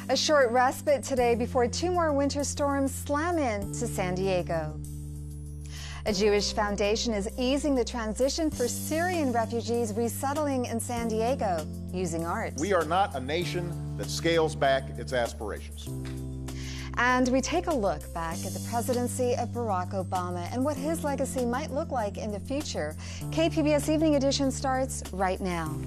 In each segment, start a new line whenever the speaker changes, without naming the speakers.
A short respite today before two more winter storms slam into San Diego. A Jewish foundation is easing the transition for Syrian refugees resettling in San Diego using art.
We are not a nation that scales back its aspirations.
And we take a look back at the presidency of Barack Obama and what his legacy might look like in the future. KPBS Evening Edition starts right now.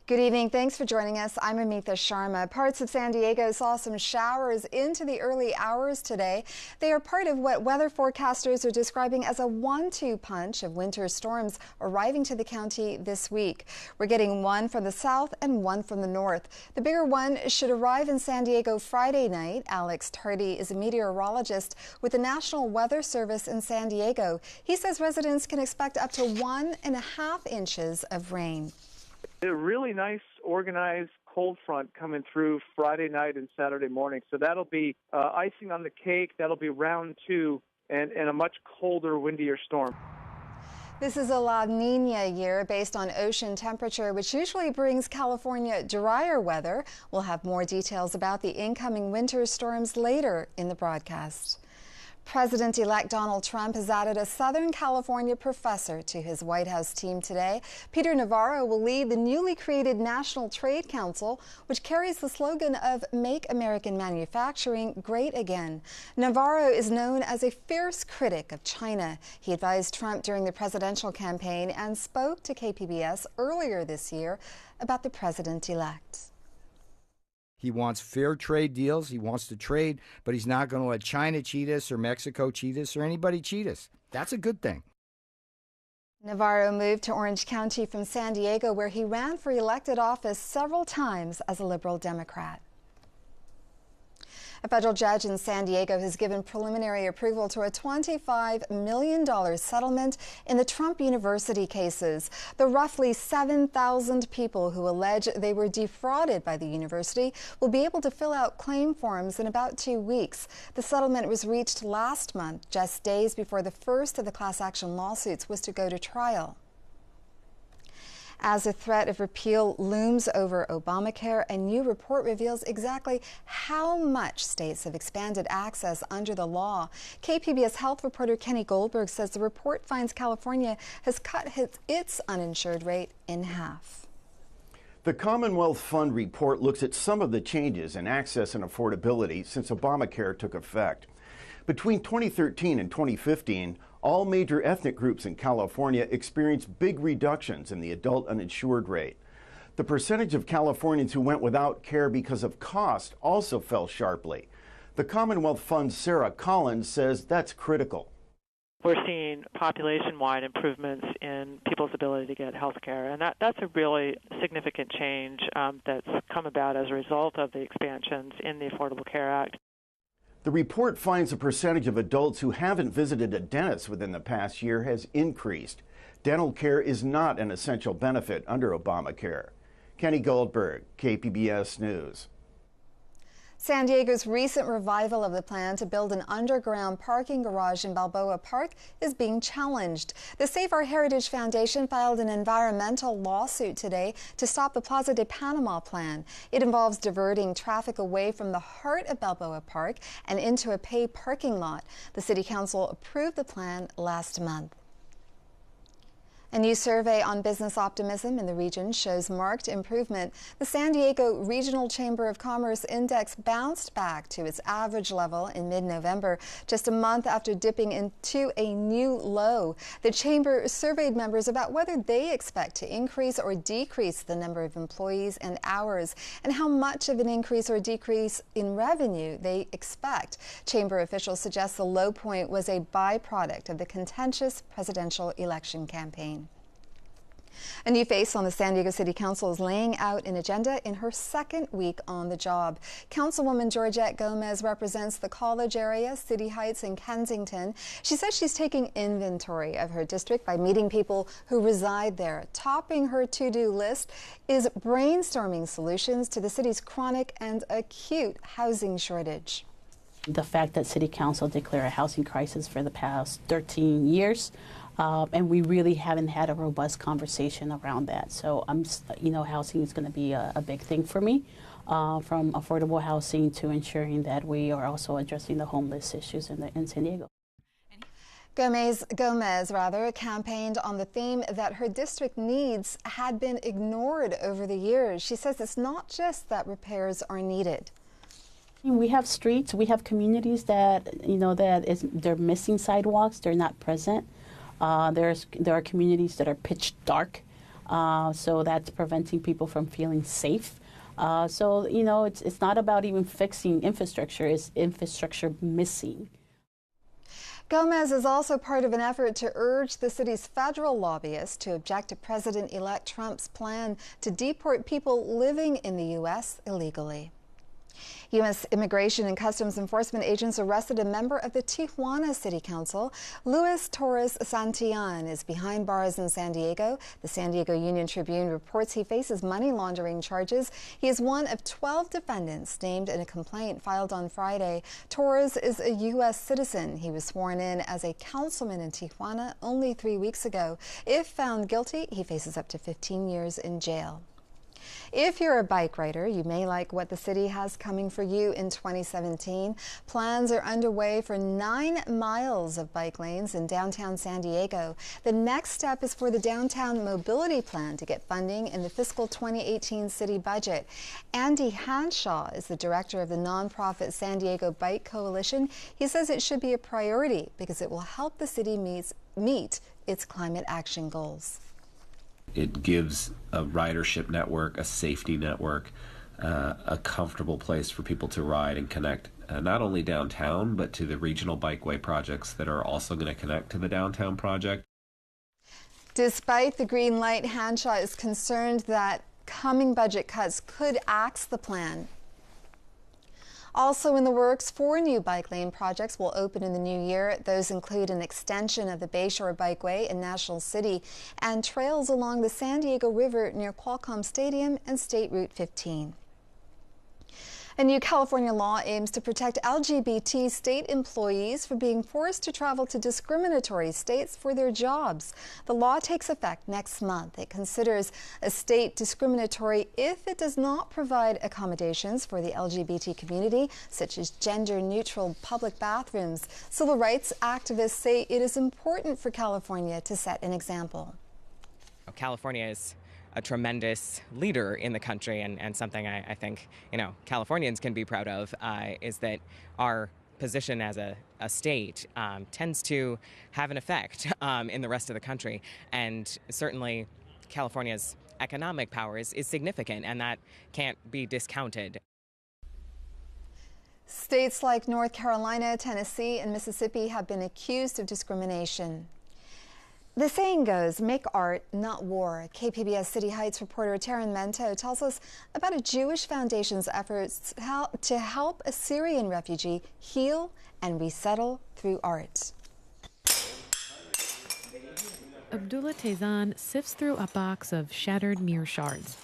Good evening. Thanks for joining us. I'm Amita Sharma. Parts of San Diego saw some showers into the early hours today. They are part of what weather forecasters are describing as a 1-2 punch of winter storms arriving to the county this week. We're getting one from the south and one from the north. The bigger one should arrive in San Diego Friday night. Alex Tardy is a meteorologist with the National Weather Service in San Diego. He says residents can expect up to 1.5 inches of rain.
A really nice, organized cold front coming through Friday night and Saturday morning. So that'll be icing on the cake. That'll be round two and a much colder, windier storm.
This is a La Nina year based on ocean temperature, which usually brings California drier weather. We'll have more details about the incoming winter storms later in the broadcast. President-elect Donald Trump has added a Southern California professor to his White House team today. Peter Navarro will lead the newly created National Trade Council, which carries the slogan of Make American Manufacturing Great Again. Navarro is known as a fierce critic of China. He advised Trump during the presidential campaign and spoke to KPBS earlier this year about the president-elect.
He wants fair trade deals. He wants to trade, but he's not going to let China cheat us or Mexico cheat us or anybody cheat us. That's a good thing.
Navarro moved to Orange County from San Diego, where he ran for elected office several times as a liberal Democrat. A federal judge in San Diego has given preliminary approval to a $25 million settlement in the Trump University cases. The roughly 7,000 people who allege they were defrauded by the university will be able to fill out claim forms in about 2 weeks. The settlement was reached last month, just days before the first of the class action lawsuits was to go to trial. As a threat of repeal looms over Obamacare, a new report reveals exactly how much states have expanded access under the law. KPBS health reporter Kenny Goldberg says the report finds California has cut its uninsured rate in half.
The Commonwealth Fund report looks at some of the changes in access and affordability since Obamacare took effect. Between 2013 and 2015, all major ethnic groups in California experienced big reductions in the adult uninsured rate. The percentage of Californians who went without care because of cost also fell sharply. The Commonwealth Fund's Sarah Collins says that's critical.
We're seeing population-wide improvements in people's ability to get health care, and that's a really significant change that's come about as a result of the expansions in the Affordable Care Act.
The report finds the percentage of adults who haven't visited a dentist within the past year has increased. Dental care is not an essential benefit under Obamacare. Kenny Goldberg, KPBS News.
San Diego's recent revival of the plan to build an underground parking garage in Balboa Park is being challenged. The Save Our Heritage Foundation filed an environmental lawsuit today to stop the Plaza de Panama plan. It involves diverting traffic away from the heart of Balboa Park and into a paid parking lot. The City Council approved the plan last month. A new survey on business optimism in the region shows marked improvement. The San Diego Regional Chamber of Commerce Index bounced back to its average level in mid-November, just a month after dipping into a new low. The chamber surveyed members about whether they expect to increase or decrease the number of employees and hours, and how much of an increase or decrease in revenue they expect. Chamber officials suggest the low point was a byproduct of the contentious presidential election campaign. A new face on the San Diego City Council is laying out an agenda in her second week on the job. Councilwoman Georgette Gomez represents the College area, City Heights, and Kensington. She says she's taking inventory of her district by meeting people who reside there. Topping her to-do list is brainstorming solutions to the city's chronic and acute housing shortage.
The fact that City Council declared a housing crisis for the past 13 years, and we really haven't had a robust conversation around that. So housing is going to be a big thing for me, from affordable housing to ensuring that we are also addressing the homeless issues in San Diego.
Gomez campaigned on the theme that her district needs had been ignored over the years. She says it's not just that repairs are needed.
We have streets, we have communities that, they're missing sidewalks, they're not present. There are communities that are pitch dark, so that's preventing people from feeling safe. It's not about even fixing infrastructure, it's infrastructure missing.
Gomez is also part of an effort to urge the city's federal lobbyists to object to President-elect Trump's plan to deport people living in the U.S. illegally. U.S. Immigration and Customs Enforcement agents arrested a member of the Tijuana City Council. Luis Torres Santillan is behind bars in San Diego. The San Diego Union Tribune reports he faces money laundering charges. He is one of 12 defendants named in a complaint filed on Friday. Torres is a U.S. citizen. He was sworn in as a councilman in Tijuana only 3 weeks ago. If found guilty, he faces up to 15 years in jail. If you're a bike rider, you may like what the city has coming for you in 2017. Plans are underway for 9 miles of bike lanes in downtown San Diego. The next step is for the Downtown Mobility Plan to get funding in the fiscal 2018 city budget. Andy Hanshaw is the director of the nonprofit San Diego Bike Coalition. He says it should be a priority because it will help the city meet its climate action goals.
It gives a ridership network, a safety network, a comfortable place for people to ride and connect, not only downtown, but to the regional bikeway projects that are also going to connect to the downtown project.
Despite the green light, Hanshaw is concerned that coming budget cuts could axe the plan. Also in the works, 4 new bike lane projects will open in the new year. Those include an extension of the Bayshore Bikeway in National City and trails along the San Diego River near Qualcomm Stadium and State Route 15. A new California law aims to protect LGBT state employees from being forced to travel to discriminatory states for their jobs. The law takes effect next month. It considers a state discriminatory if it does not provide accommodations for the LGBT community, such as gender-neutral public bathrooms. Civil rights activists say it is important for California to set an example.
California is a tremendous leader in the country, and something I think Californians can be proud of is that our position as a state tends to have an effect in the rest of the country, and certainly California's economic power is significant, and that can't be discounted.
States like North Carolina, Tennessee, and Mississippi have been accused of discrimination. The saying goes, make art, not war. KPBS City Heights reporter Taryn Mento tells us about a Jewish foundation's efforts to help a Syrian refugee heal and resettle through art.
Abdullah Tezan sifts through a box of shattered mirror shards.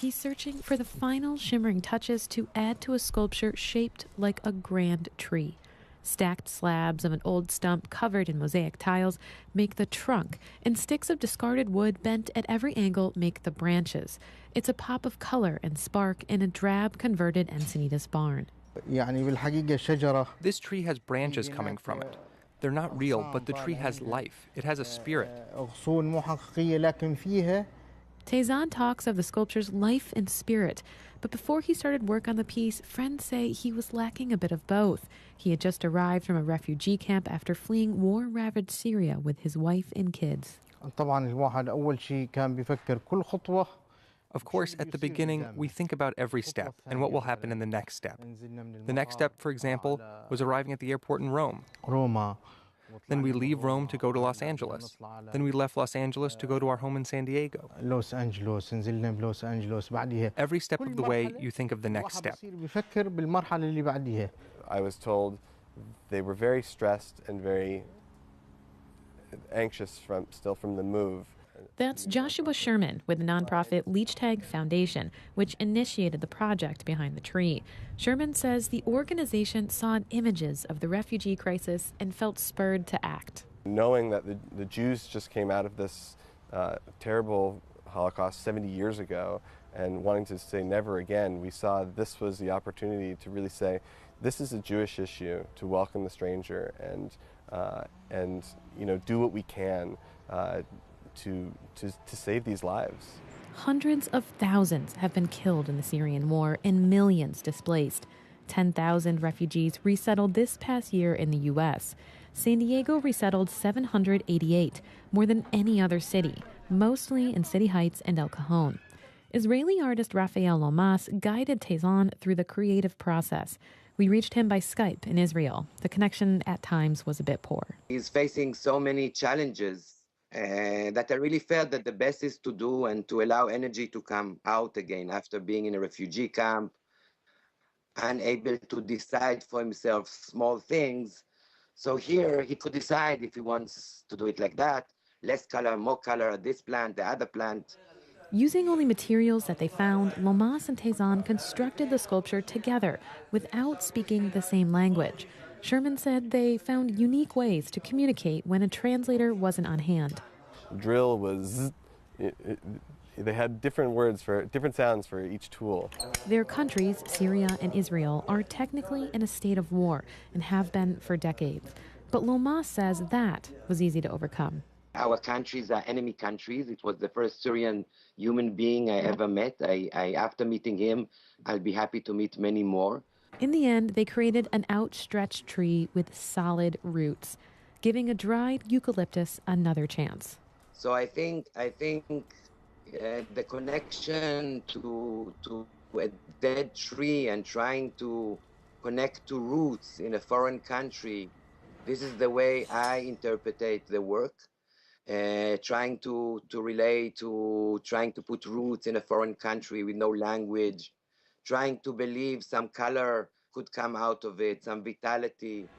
He's searching for the final shimmering touches to add to a sculpture shaped like a grand tree. Stacked slabs of an old stump covered in mosaic tiles make the trunk, and sticks of discarded wood bent at every angle make the branches. It's a pop of color and spark in a drab converted Encinitas barn.
This tree has branches coming from it. They're not real, but the tree has life. It has a spirit.
Tezan talks of the sculpture's life and spirit, but before he started work on the piece, friends say he was lacking a bit of both. He had just arrived from a refugee camp after fleeing war-ravaged Syria with his wife and kids.
Of course, at the beginning, we think about every step and what will happen in the next step. The next step, for example, was arriving at the airport in Rome. Then we leave Rome to go to Los Angeles. Then we left Los Angeles to go to our home in San Diego. Every step of the way, you think of the next step.
I was told they were very stressed and very anxious still from the move.
That's Joshua Sherman with the nonprofit Leechtag Foundation, which initiated the project behind the tree. Sherman says the organization saw images of the refugee crisis and felt spurred to act.
Knowing that the Jews just came out of this terrible Holocaust 70 years ago and wanting to say never again, we saw this was the opportunity to really say this is a Jewish issue, to welcome the stranger and do what we can to save these lives.
Hundreds of thousands have been killed in the Syrian war and millions displaced. 10,000 refugees resettled this past year in the U.S. San Diego resettled 788, more than any other city, mostly in City Heights and El Cajon. Israeli artist Raphael Lomas guided Tezan through the creative process. We reached him by Skype in Israel. The connection at times was a bit poor.
He's facing so many challenges that I really felt that the best is to do and to allow energy to come out again after being in a refugee camp, unable to decide for himself small things. So here he could decide if he wants to do it like that, less color, more color, this plant, the other plant.
Using only materials that they found, Lomas and Tezan constructed the sculpture together without speaking the same language. Sherman said they found unique ways to communicate when a translator wasn't on hand.
Drill was, they had different sounds for each tool.
Their countries, Syria and Israel, are technically in a state of war and have been for decades. But Lomas says that was easy to overcome.
Our countries are enemy countries. It was the first Syrian human being I ever met. After meeting him, I'll be happy to meet many more.
In the end, they created an outstretched tree with solid roots, giving a dried eucalyptus another chance.
So I think the connection to a dead tree and trying to connect to roots in a foreign country, this is the way I interpret the work. Trying to relate to trying to put roots in a foreign country with no language, trying to believe some color could come out of it, some vitality.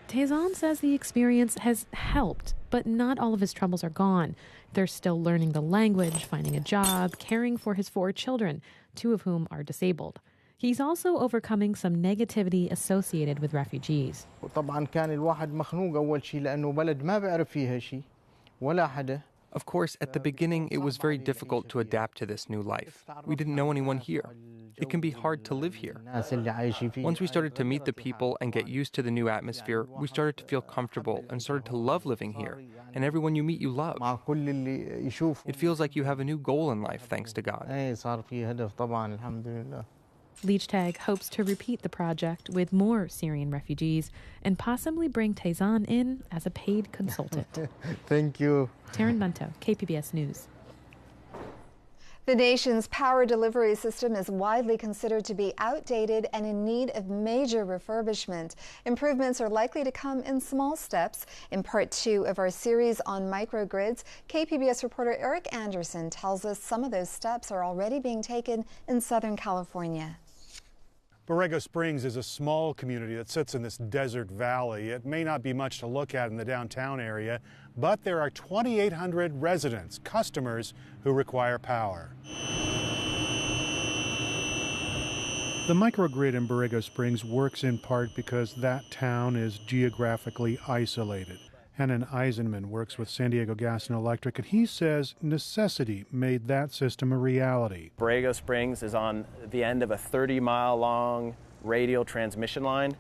Tezan says the experience has helped, but not all of his troubles are gone. They're still learning the language, finding a job, caring for his 4 children, 2 of whom are disabled. He's also overcoming some negativity associated with refugees.
Of course, at the beginning, it was very difficult to adapt to this new life. We didn't know anyone here. It can be hard to live here. Once we started to meet the people and get used to the new atmosphere, we started to feel comfortable and started to love living here. And everyone you meet, you love. It feels like you have a new goal in life, thanks to God.
Leechtag hopes to repeat the project with more Syrian refugees and possibly bring Tezan in as a paid consultant.
Thank you.
Taryn Munto, KPBS News.
The nation's power delivery system is widely considered to be outdated and in need of major refurbishment. Improvements are likely to come in small steps. In part 2 of our series on microgrids, KPBS reporter Eric Anderson tells us some of those steps are already being taken in Southern California.
Borrego Springs is a small community that sits in this desert valley. It may not be much to look at in the downtown area, but there are 2,800 residents, customers, who require power. The microgrid in Borrego Springs works in part because that town is geographically isolated. Hannon Eisenman works with San Diego Gas and Electric, and he says necessity made that system a reality.
Borrego Springs is on the end of a 30-mile-long radial transmission line.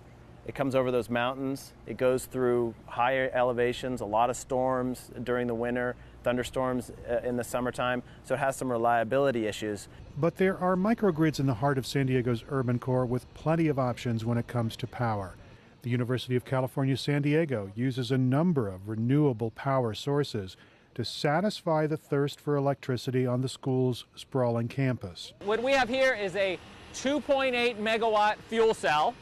It comes over those mountains. It goes through higher elevations, a lot of storms during the winter, thunderstorms in the summertime, so it has some reliability issues.
But there are microgrids in the heart of San Diego's urban core with plenty of options when it comes to power. The University of California, San Diego uses a number of renewable power sources to satisfy the thirst for electricity on the school's sprawling campus.
What we have here is a 2.8 megawatt fuel cell.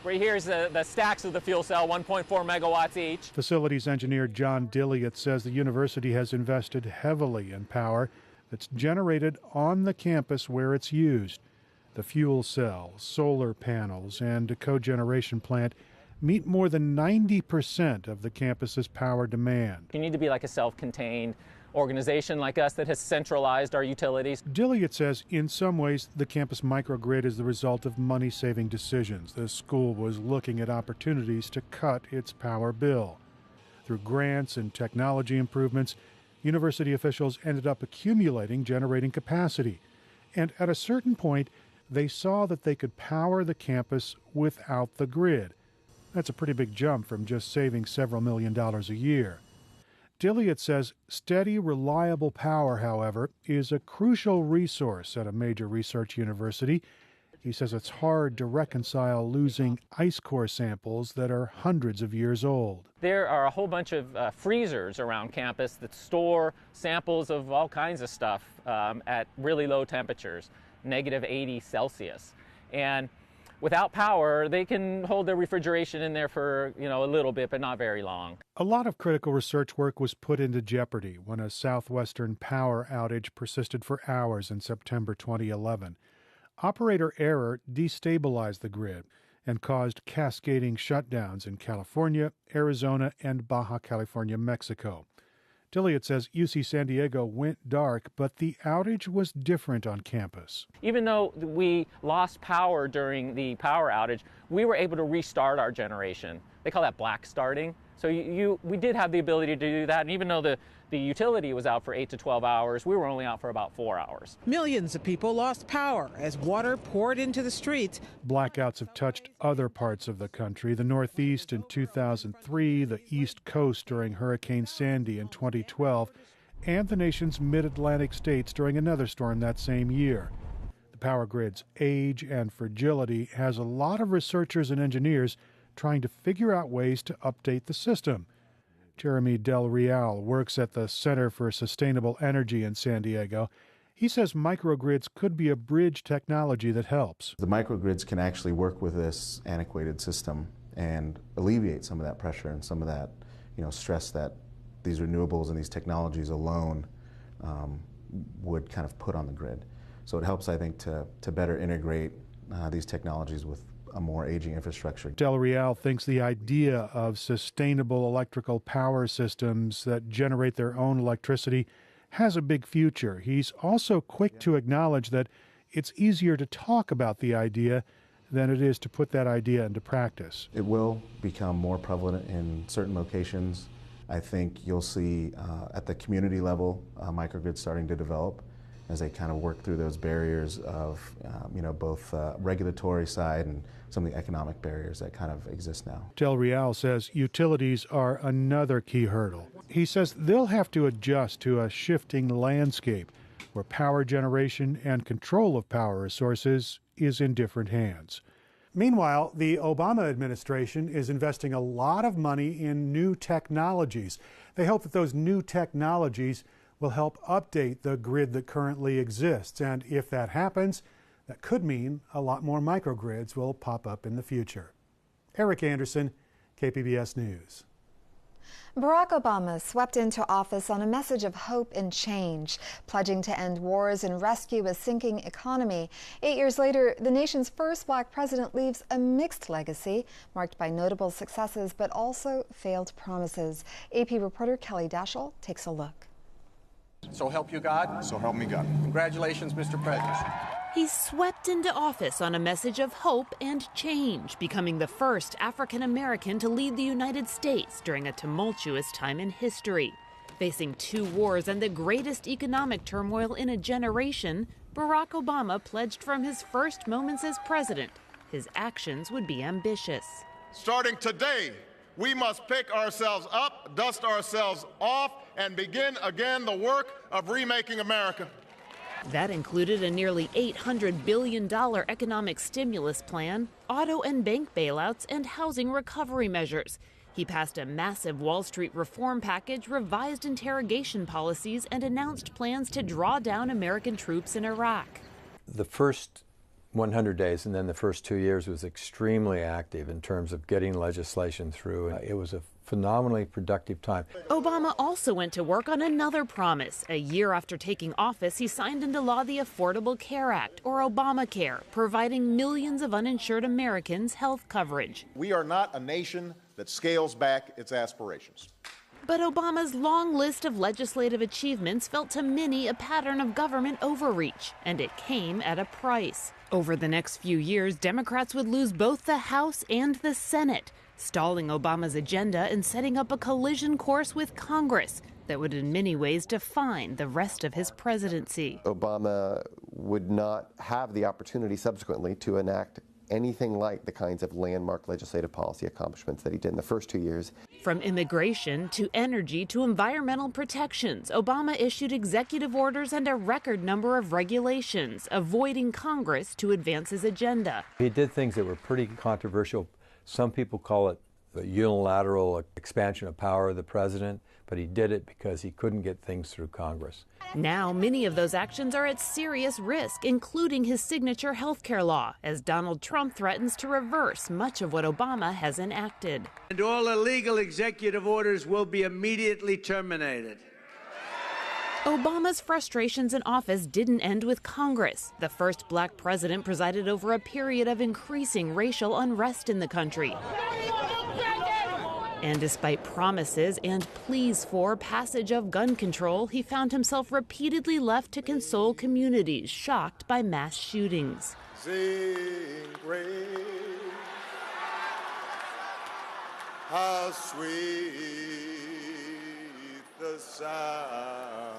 Right here's the stacks of the fuel cell, 1.4 megawatts each.
Facilities engineer John Dilliot says the university has invested heavily in power that's generated on the campus where it's used. The fuel cells, solar panels, and a cogeneration plant meet more than 90% of the campus's power demand.
You need to be like a self-contained organization like us that has centralized our utilities.
Dilliot says in some ways the campus microgrid is the result of money-saving decisions. The school was looking at opportunities to cut its power bill. Through grants and technology improvements, university officials ended up accumulating generating capacity. And at a certain point, they saw that they could power the campus without the grid. That's a pretty big jump from just saving several $1 million a year. Dilliot says steady, reliable power, however, is a crucial resource at a major research university. He says it's hard to reconcile losing ice core samples that are hundreds of years old.
There are a whole bunch of freezers around campus that store samples of all kinds of stuff at really low temperatures, negative 80 Celsius. And without power, they can hold their refrigeration in there for, a little bit, but not very long.
A lot of critical research work was put into jeopardy when a southwestern power outage persisted for hours in September 2011. Operator error destabilized the grid and caused cascading shutdowns in California, Arizona, and Baja California, Mexico. Dilliot says UC San Diego went dark, but the outage was different on campus.
Even though we lost power during the power outage, we were able to restart our generation. They call that black starting. So we did have the ability to do that, and even though the utility was out for 8 to 12 hours, we were only out for about 4 hours.
Millions of people lost power as water poured into the streets.
Blackouts have touched other parts of the country, the Northeast in 2003, the East Coast during Hurricane Sandy in 2012, and the nation's mid-Atlantic states during another storm that same year. The power grid's age and fragility has a lot of researchers and engineers trying to figure out ways to update the system. Jeremy Del Real works at the Center for Sustainable Energy in San Diego. He says microgrids could be a bridge technology that helps.
The microgrids can actually work with this antiquated system and alleviate some of that pressure and some of that, stress that these renewables and these technologies alone would kind of put on the grid. So it helps, I think, to better integrate these technologies with a more aging infrastructure.
Del Real thinks the idea of sustainable electrical power systems that generate their own electricity has a big future. He's also quick to acknowledge that it's easier to talk about the idea than it is to put that idea into practice.
It will become more prevalent in certain locations. I think you'll see at the community level microgrids starting to develop as they kind of work through those barriers of both regulatory side and some of the economic barriers that kind of exist now.
Del Real says utilities are another key hurdle. He says they'll have to adjust to a shifting landscape where power generation and control of power resources is in different hands. Meanwhile, the Obama administration is investing a lot of money in new technologies. They hope that those new technologies will help update the grid that currently exists. And if that happens, that could mean a lot more microgrids will pop up in the future. Eric Anderson, KPBS News.
Barack Obama swept into office on a message of hope and change, pledging to end wars and rescue a sinking economy. 8 years later, the nation's first black president leaves a mixed legacy, marked by notable successes but also failed promises. AP reporter Kelly Daschle takes a look.
So help you God.
So help me God.
Congratulations, Mr. President.
He swept into office on a message of hope and change, becoming the first African American to lead the United States during a tumultuous time in history. Facing 2 wars and the greatest economic turmoil in a generation, Barack Obama pledged from his first moments as president his actions would be ambitious.
Starting today, we must pick ourselves up, dust ourselves off, and begin again the work of remaking America.
That included a nearly $800 billion economic stimulus plan, auto and bank bailouts, and housing recovery measures. He passed a massive Wall Street reform package, revised interrogation policies, and announced plans to draw down American troops in Iraq.
The first 100 days, and then the first 2 years was extremely active in terms of getting legislation through. It was a phenomenally productive time.
Obama also went to work on another promise. A year after taking office, he signed into law the Affordable Care Act, or Obamacare, providing millions of uninsured Americans health coverage.
We are not a nation that scales back its aspirations.
But Obama's long list of legislative achievements felt to many a pattern of government overreach, and it came at a price. Over the next few years, Democrats would lose both the House and the Senate, stalling Obama's agenda and setting up a collision course with Congress that would in many ways define the rest of his presidency.
Obama would not have the opportunity subsequently to enact anything like the kinds of landmark legislative policy accomplishments that he did in the first 2 years.
From immigration to energy to environmental protections, Obama issued executive orders and a record number of regulations, avoiding Congress to advance his agenda.
He did things that were pretty controversial. Some people call it the unilateral expansion of power of the president, but he did it because he couldn't get things through Congress.
Now, many of those actions are at serious risk, including his signature health care law, as Donald Trump threatens to reverse much of what Obama has enacted.
And all illegal executive orders will be immediately terminated.
Obama's frustrations in office didn't end with Congress. The first black president presided over a period of increasing racial unrest in the country. And despite promises and pleas for passage of gun control, he found himself repeatedly left to console communities shocked by mass shootings.
Sing praise, how sweet the sound.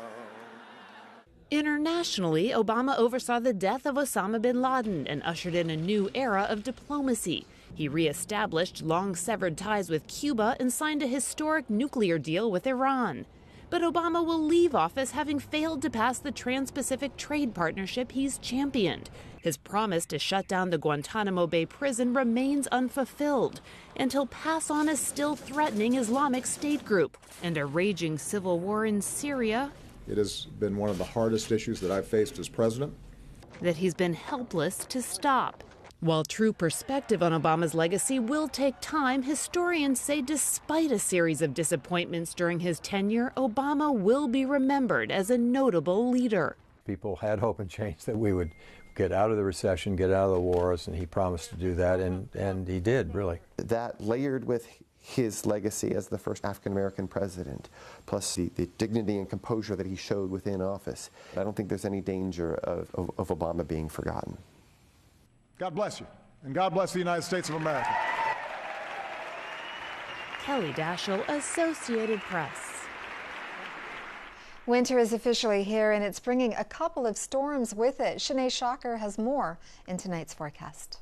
Internationally, Obama oversaw the death of Osama bin Laden and ushered in a new era of diplomacy. He reestablished long-severed ties with Cuba and signed a historic nuclear deal with Iran. But Obama will leave office having failed to pass the Trans-Pacific Trade Partnership he's championed. His promise to shut down the Guantanamo Bay prison remains unfulfilled, and he'll pass on a still threatening Islamic State group and a raging civil war in Syria.
It has been one of the hardest issues that I've faced as president
that he's been helpless to stop. While true perspective on Obama's legacy will take time, historians say despite a series of disappointments during his tenure, Obama will be remembered as a notable leader.
People had hope and change that we would get out of the recession, get out of the wars, and he promised to do that, and he did, really.
That layered with his legacy as the first African-American president, plus the dignity and composure that he showed within office, I don't think there's any danger of Obama being forgotten.
God bless you, and God bless the United States of America.
Kelly Daschle, Associated Press.
Winter is officially here, and it's bringing a couple of storms with it. Shanae Shocker has more in tonight's forecast.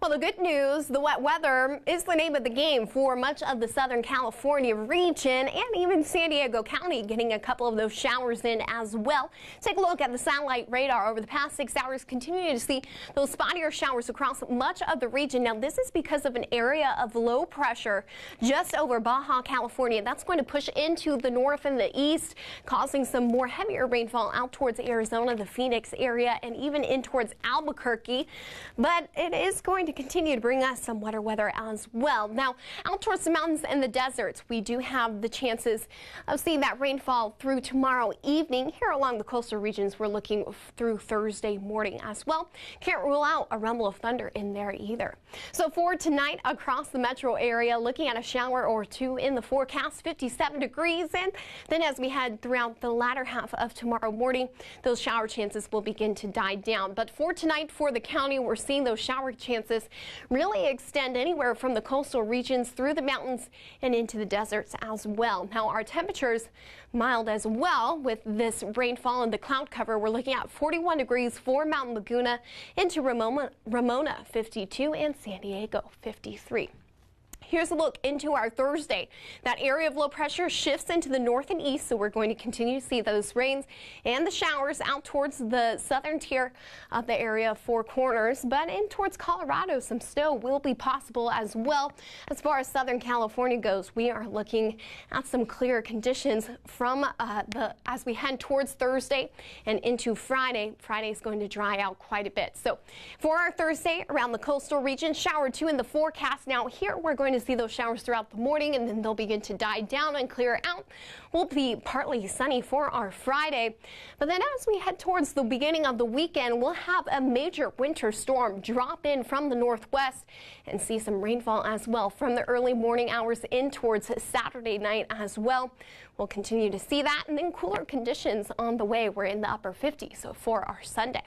Well, the good news, the wet weather is the name of the game for much of the Southern California region and even San Diego County getting a couple of those showers in as well. Take a look at the satellite radar over the past 6 hours, continuing to see those spottier showers across much of the region. Now, this is because of an area of low pressure just over Baja California. That's going to push into the north and the east, causing some more heavier rainfall out towards Arizona, the Phoenix area, and even in towards Albuquerque. But it is going to continue to bring us some wetter weather as well. Now, out towards the mountains and the deserts, we do have the chances of seeing that rainfall through tomorrow evening. Here along the coastal regions, we're looking through Thursday morning as well. Can't rule out a rumble of thunder in there either. So for tonight across the metro area, looking at a shower or two in the forecast, 57 degrees. And then as we head throughout the latter half of tomorrow morning, those shower chances will begin to die down. But for tonight, for the county, we're seeing those shower chances really extend anywhere from the coastal regions through the mountains and into the deserts as well. Now, our temperatures mild as well with this rainfall and the cloud cover. We're looking at 41 degrees for Mountain Laguna, into Ramona 52, and San Diego 53. Here's a look into our Thursday. That area of low pressure shifts into the north and east, so we're going to continue to see those rains and the showers out towards the southern tier of the area of Four Corners. But in towards Colorado, some snow will be possible as well. As far as Southern California goes, we are looking at some clearer conditions from as we head towards Thursday and into Friday. Friday is going to dry out quite a bit. So for our Thursday around the coastal region, shower 2 in the forecast. Now here we're going to see those showers throughout the morning, and then they'll begin to die down and clear out. We'll be partly sunny for our Friday. But then as we head towards the beginning of the weekend, we'll have a major winter storm drop in from the northwest and see some rainfall as well from the early morning hours in towards Saturday night as well. We'll continue to see that, and then cooler conditions on the way. We're in the upper 50s, so for our Sunday.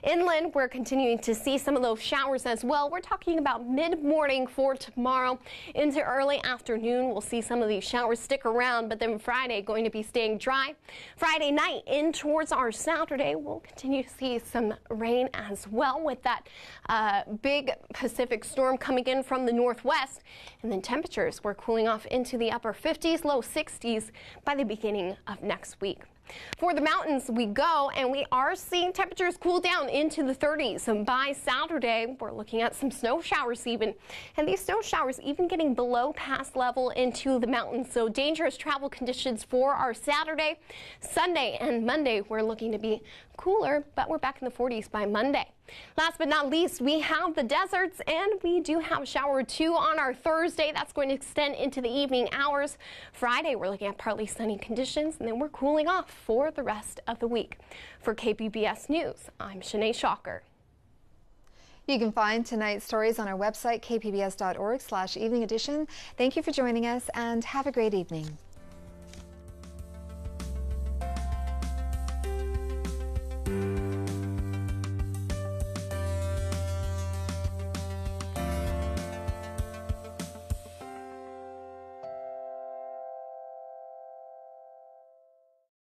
Inland, we're continuing to see some of those showers as well. We're talking about mid-morning for tomorrow into early afternoon. We'll see some of these showers stick around, but then Friday going to be staying dry. Friday night in towards our Saturday, we'll continue to see some rain as well with that big Pacific storm coming in from the northwest. And then temperatures, we're cooling off into the upper 50s, low 60s by the beginning of next week. For the mountains we go, and we are seeing temperatures cool down into the 30s. And by Saturday, we're looking at some snow showers even. And these snow showers even getting below pass level into the mountains. So dangerous travel conditions for our Saturday, Sunday, and Monday. We're looking to be cooler, but we're back in the 40s by Monday. Last but not least, we have the deserts, and we do have shower 2 on our Thursday. That's going to extend into the evening hours. Friday, we're looking at partly sunny conditions, and then we're cooling off for the rest of the week. For KPBS News, I'm Shanae Shocker.
You can find tonight's stories on our website, kpbs.org/evening edition. Thank you for joining us, and have a great evening.